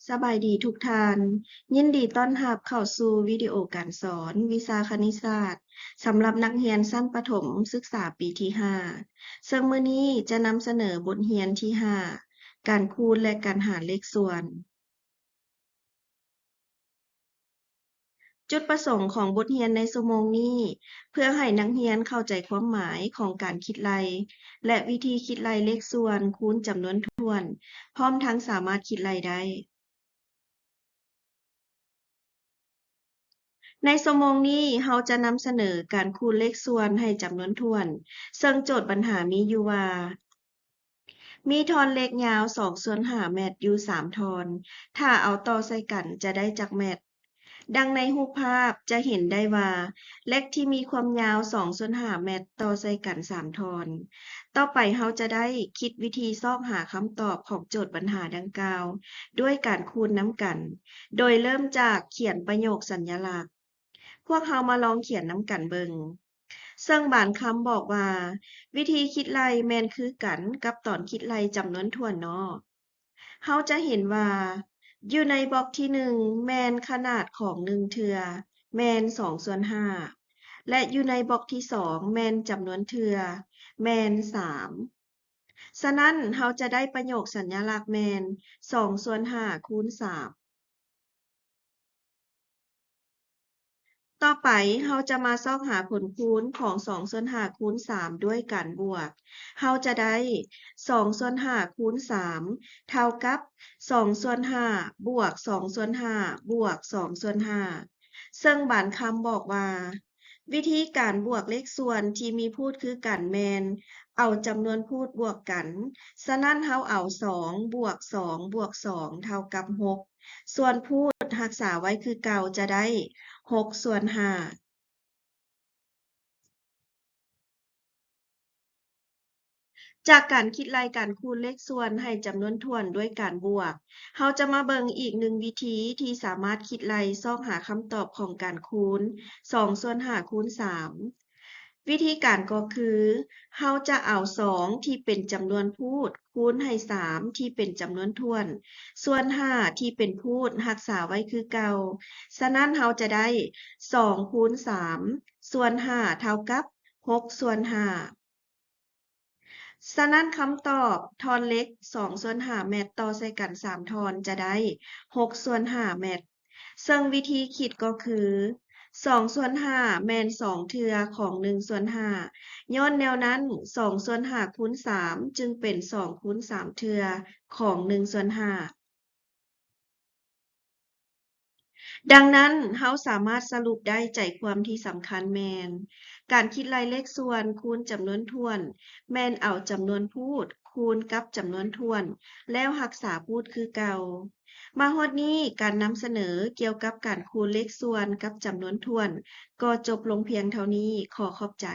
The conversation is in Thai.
สบายดีทุกท่าน ยินดีต้อนรับเข้าสู่วิดีโอการสอนวิชาคณิตศาสตร์สำหรับนักเรียนชั้นประถมศึกษาปีที่ 5 ซึ่งมื้อนี้จะนำเสนอบทเรียนที่ 5 การคูณและการหารเลขส่วน จุดประสงค์ของบทเรียนในชั่วโมงนี้เพื่อให้นักเรียนเข้าใจความหมายของการคิดไล่และวิธีคิดไล่เลขส่วนคูณจำนวนถ้วน พร้อมทั้งสามารถคิดไล่ได้ ในชั่วโมงนี้เราจะนำเสนอการคูณเลขส่วนให้จำนวนถ้วน ซึ่งโจทย์ปัญหามีอยู่ว่า มีทอนเลขยาว2/5 เมตรอยู่3ทอน ถ้าเอาต่อใส่กันจะได้จักเมตร ดังในรูปภาพจะเห็นได้ว่าเลขที่มีความยาว2/5 เมตรต่อใส่กัน3ทอน ต่อไปเราจะได้คิดวิธีซอกหาคำตอบของโจทย์ปัญหาดังกล่าว ด้วยการคูณน้ำกัน โดยเริ่มจากเขียนประโยคสัญลักษณ์ พวกเรามาลองเขียนน้ำกันเบิงซึ่งบางคำบอกว่า วิธีคิดไล่แม่นคือกันกับตอนคิดไล่จำนวนถ้วนเนาะเราจะเห็นว่า อยู่ในบล็อกที่ 1 แม่นขนาดของ1เทื่อแม่น2/5 และอยู่ในบล็อกที่ 2 แม่นจำนวนเทื่อแม่น3 ฉะนั้นเราจะได้ประโยคสัญลักษณ์แม่น2/5คูณ3 ต่อไปเราจะมาซอกหาผลคูณของ2/5คูณ3ด้วยการบวก เราจะได้2/5คูณ3เท่ากับ2/5บวก2/5บวก2/5ซึ่งบางคำบอกว่า วิธีการบวกเลขส่วนที่มีพูดคือกันแม่นเอาจำนวนพูดบวกกัน ฉะนั้นเราเอา2บวก2บวก2เท่ากับ6ส่วนพูดรักษาไว้คือเก่าจะได้6/5จากการคิดรายการคูณเลขส่วนให้จำนวนถ้วนด้วยการบวกเราจะมาเบิ่งอีกหนึ่งวิธีที่สามารถคิดไล่ซอกหาคำตอบของการคูณ2/5คูณ3วิธีการก็คือเราจะเอา2ที่เป็นจำนวนพูดคูณให้3ที่เป็นจำนวนถ้วนส่วน5ที่เป็นพูดรักษาไว้คือเก่าฉะนั้นเราจะได้2คูณ3ส่วน5เท่ากับ6/5ฉะนั้นคำตอบทอนเล็ก2/5 เมตรต่อใส่กัน3ทอนจะได้6/5 เมตร ซึ่งวิธีคิดก็คือ2/5แม่น2เทื่อของ1/5ย้อนแนวนั้น2/5คูณ3จึงเป็น2คูณ3เทื่อของ1/5ดังนั้นเราสามารถสรุปได้ใจความที่สำคัญแม่นการคิดรายเลขส่วนคูณจำนวนถ้วนแม่นเอาจำนวนพูดคูณกับจำนวนถ้วนแล้วรักษาพูดคือเก่ามาฮอดนี้การนำเสนอเกี่ยวกับการคูณเลขส่วนกับจำนวนถ้วนก็จบลงเพียงเท่านี้ขอขอบใจ